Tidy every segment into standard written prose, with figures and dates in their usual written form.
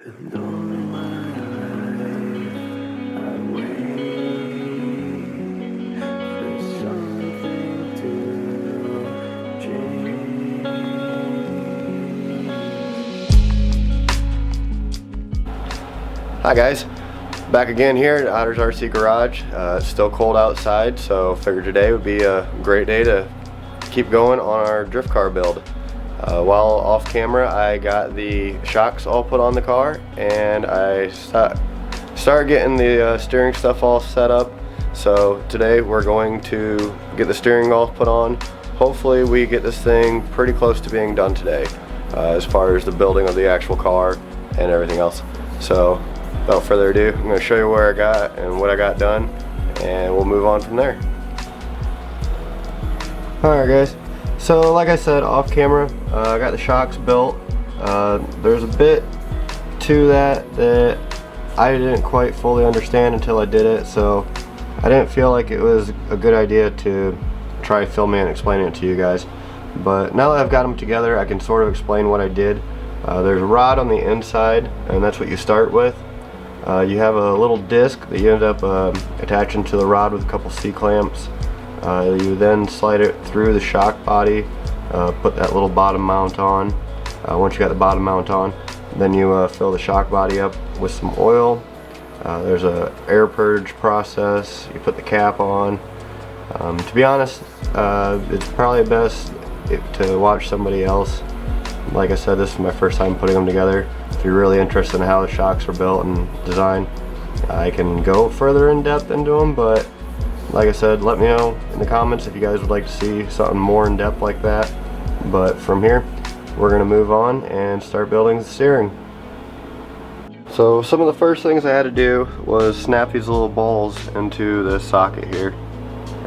And all in my life, I wait for something to change. Hi guys, back again here at Otter's RC Garage. It's still cold outside, so figured today would be a great day to keep going on our drift car build. While off camera, I got the shocks all put on the car, and I started getting the steering stuff all set up. So today we're going to get the steering all put on. Hopefully we get this thing pretty close to being done today, as far as the building of the actual car and everything else. So without further ado, I'm going to show you where I got and what I got done, and we'll move on from there. Alright guys, so like I said off camera, I got the shocks built. There's a bit to that I didn't quite fully understand until I did it, so I didn't feel like it was a good idea to try filming and explaining it to you guys. But now that I've got them together, I can sort of explain what I did. There's a rod on the inside, and that's what you start with. You have a little disc that you end up attaching to the rod with a couple C-clamps. You then slide it through the shock body, put that little bottom mount on. Once you got the bottom mount on, then you fill the shock body up with some oil. There's a air purge process. You put the cap on. To be honest, it's probably best to watch somebody else. Like I said, this is my first time putting them together. If you're really interested in how the shocks are built and designed, I can go further in depth into them, but like I said, let me know in the comments if you guys would like to see something more in depth like that. But from here, we're going to move on and start building the steering. So some of the first things I had to do was snap these little balls into this socket here.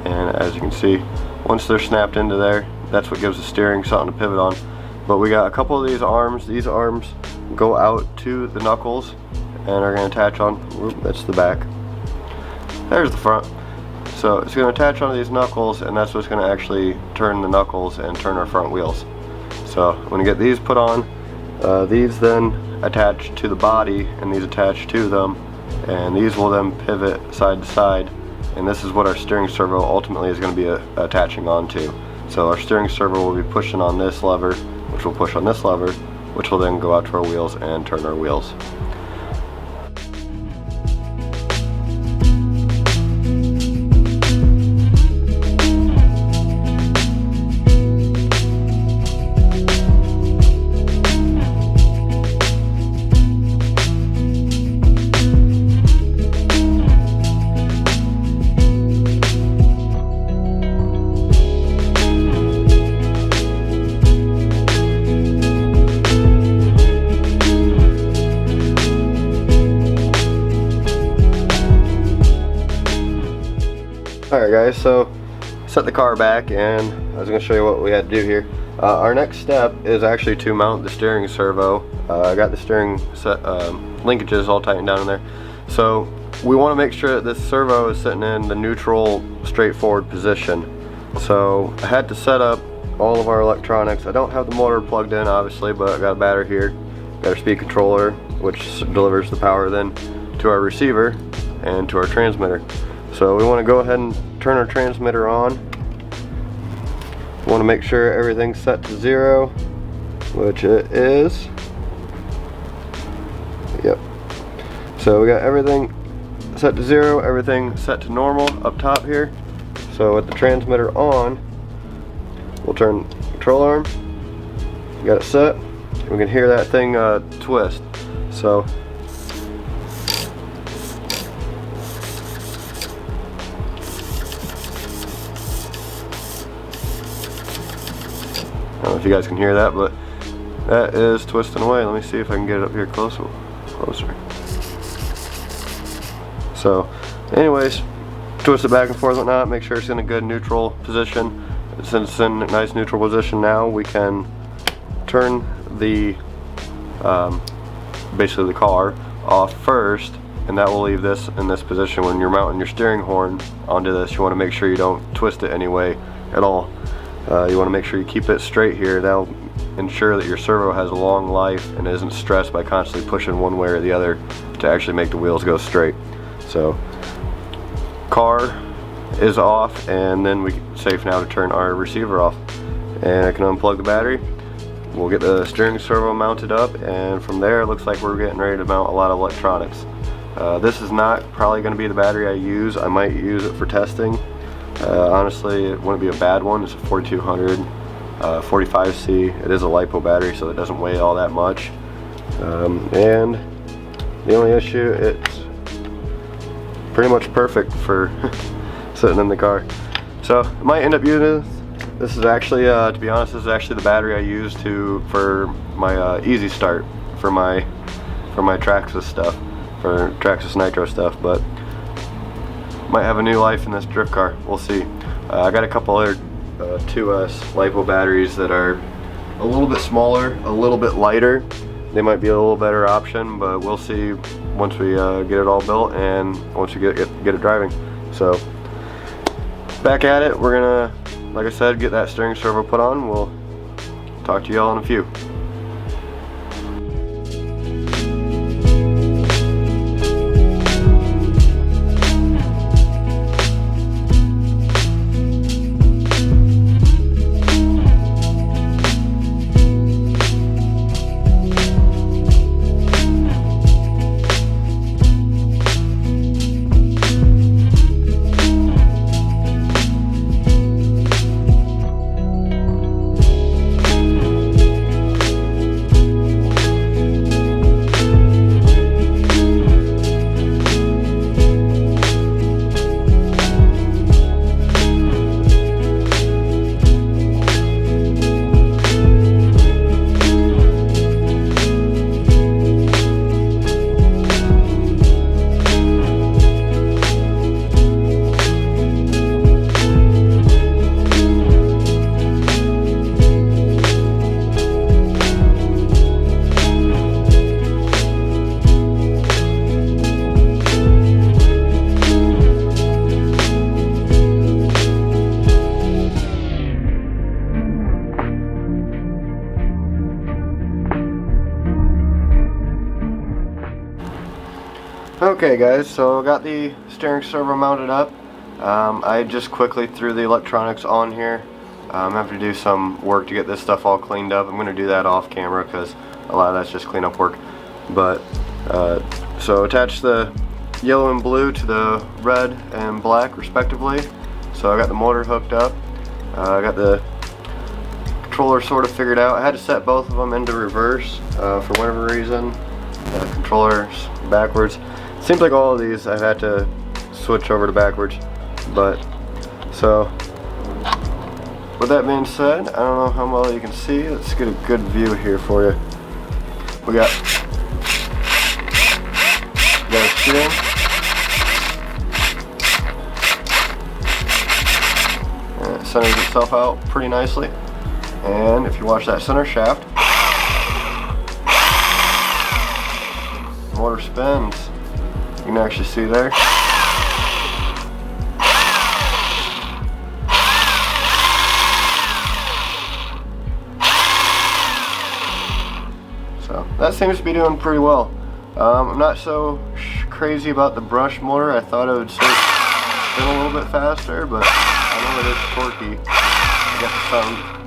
And as you can see, once they're snapped into there, that's what gives the steering something to pivot on. But we got a couple of these arms. These arms go out to the knuckles and are going to attach on. Whoop, that's the back. There's the front. So it's going to attach onto these knuckles, and that's what's going to actually turn the knuckles and turn our front wheels. So when you get these put on, these then attach to the body, and these attach to them, and these will then pivot side to side, and this is what our steering servo ultimately is going to be attaching onto. So our steering servo will be pushing on this lever, which will push on this lever, which will then go out to our wheels and turn our wheels. Alright guys, so set the car back, and I was going to show you what we had to do here. Our next step is actually to mount the steering servo. I got the steering set, linkages all tightened down in there. So we want to make sure that this servo is sitting in the neutral, straightforward position. So I had to set up all of our electronics. I don't have the motor plugged in obviously, but I got a battery here. Got our speed controller, which delivers the power then to our receiver and to our transmitter. So we want to go ahead and turn our transmitter on. We want to make sure everything's set to 0, which it is. Yep. So we got everything set to 0, everything set to normal up top here. So with the transmitter on, we'll turn the control arm. Got it set. We can hear that thing twist. So I don't know if you guys can hear that, but that is twisting away. Let me see if I can get it up here closer. So anyways, twist it back and forth and whatnot, make sure it's in a good neutral position. Since it's in a nice neutral position now, we can turn the basically the car off first, and that will leave this in this position. When you're mounting your steering horn onto this, you want to make sure you don't twist it anyway at all. You want to make sure you keep it straight here. That'll ensure that your servo has a long life and isn't stressed by constantly pushing one way or the other to actually make the wheels go straight. So car is off, and then we're safe now to turn our receiver off, and I can unplug the battery. We'll get the steering servo mounted up, and from there it looks like we're getting ready to mount a lot of electronics. This is not probably going to be the battery I use. I might use it for testing. Honestly, it wouldn't be a bad one. It's a 4200 45C. It is a LiPo battery, so it doesn't weigh all that much. And the only issue, it's pretty much perfect for sitting in the car. So I might end up using this. Is actually, to be honest, this is actually the battery I use for my Easy Start for my Traxxas stuff, for Traxxas Nitro stuff. But might have a new life in this drift car. We'll see. I got a couple other 2S LiPo batteries that are a little bit smaller, a little bit lighter. They might be a little better option, but we'll see once we get it all built and once we get it driving. So back at it. We're gonna, like I said, get that steering servo put on. We'll talk to y'all in a few. Okay guys, so I got the steering servo mounted up. I just quickly threw the electronics on here. I have to do some work to get this stuff all cleaned up. I'm going to do that off camera because a lot of that's just cleanup work. But so attach the yellow and blue to the red and black respectively. So I got the motor hooked up. I got the controller sort of figured out. I had to set both of them into reverse for whatever reason. The controller's backwards. Seems like all of these I've had to switch over to backwards. But so with that being said, I don't know how well you can see. Let's get a good view here for you. We got a steering. And it centers itself out pretty nicely. And if you watch that center shaft, the motor spins. You can actually see there. So that seems to be doing pretty well. I'm not so crazy about the brush motor. I thought it would spin a little bit faster, but I know it is torquey.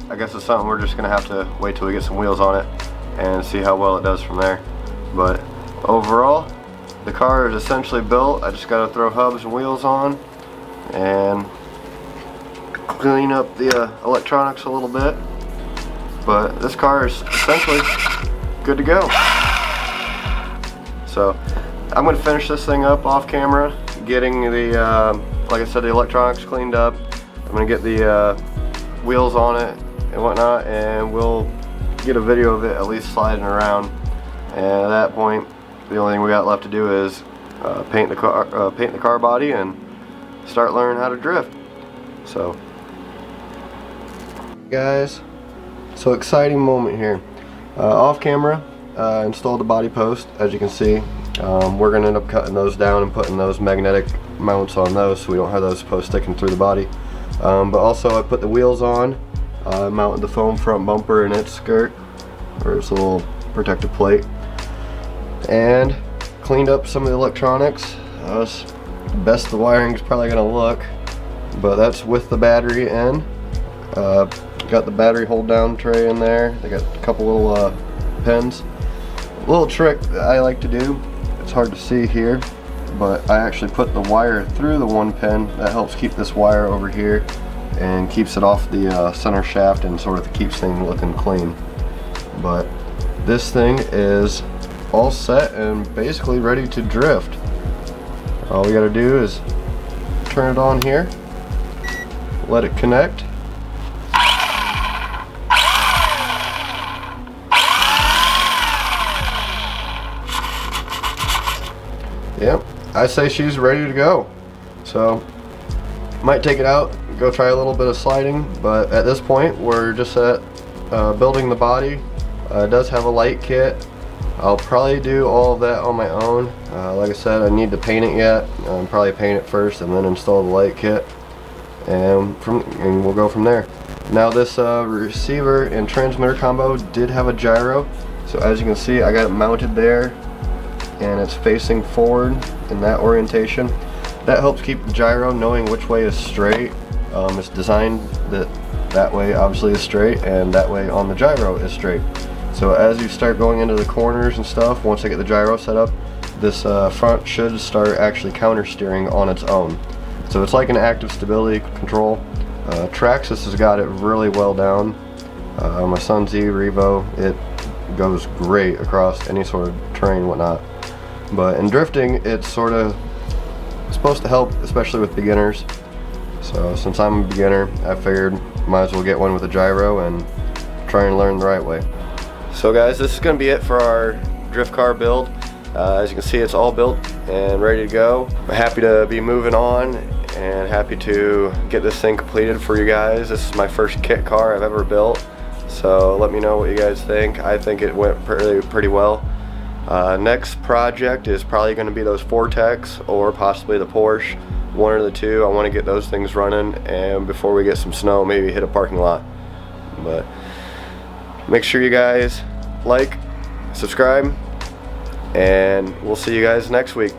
I guess it's something we're just gonna have to wait till we get some wheels on it and see how well it does from there. But overall, the car is essentially built. I just got to throw hubs and wheels on and clean up the electronics a little bit. But this car is essentially good to go. So I'm going to finish this thing up off camera, getting the, like I said, the electronics cleaned up. I'm going to get the wheels on it and whatnot, and we'll get a video of it at least sliding around. And at that point, the only thing we got left to do is paint the car body and start learning how to drift. So, guys, so exciting moment here. Off camera, installed the body post. As you can see, we're gonna end up cutting those down and putting those magnetic mounts on those, so we don't have those posts sticking through the body. But also, I put the wheels on, mounted the foam front bumper and its skirt. or its little protective plate, and cleaned up some of the electronics. Best the wiring's probably gonna look, but that's with the battery in. Got the battery hold down tray in there. They got a couple little pins. A little trick that I like to do, it's hard to see here, but I actually put the wire through the one pin. That helps keep this wire over here and keeps it off the center shaft and sort of keeps things looking clean. But this thing is all set and basically ready to drift. All we gotta do is turn it on here, let it connect. Yep, I say she's ready to go. So, might take it out, go try a little bit of sliding, but at this point we're just at building the body. It does have a light kit. I'll probably do all of that on my own. Like I said, I need to paint it yet. I'll probably paint it first and then install the light kit, and we'll go from there. Now this receiver and transmitter combo did have a gyro, so as you can see I got it mounted there and it's facing forward in that orientation. That helps keep the gyro knowing which way is straight. It's designed that way obviously is straight, and that way on the gyro is straight. So as you start going into the corners and stuff, once I get the gyro set up, this front should start actually counter steering on its own. So it's like an active stability control. Traxxas has got it really well down. My Sun Z Revo, it goes great across any sort of terrain, whatnot. But in drifting, it's sort of supposed to help, especially with beginners. So since I'm a beginner, I figured might as well get one with a gyro and try and learn the right way. So guys, this is going to be it for our drift car build. As you can see, it's all built and ready to go. I'm happy to be moving on and happy to get this thing completed for you guys. This is my first kit car I've ever built, so let me know what you guys think. I think it went pretty well. Next project is probably going to be those Vortex or possibly the Porsche, one of the two. I want to get those things running, and before we get some snow, maybe hit a parking lot. But make sure you guys like, subscribe, and we'll see you guys next week.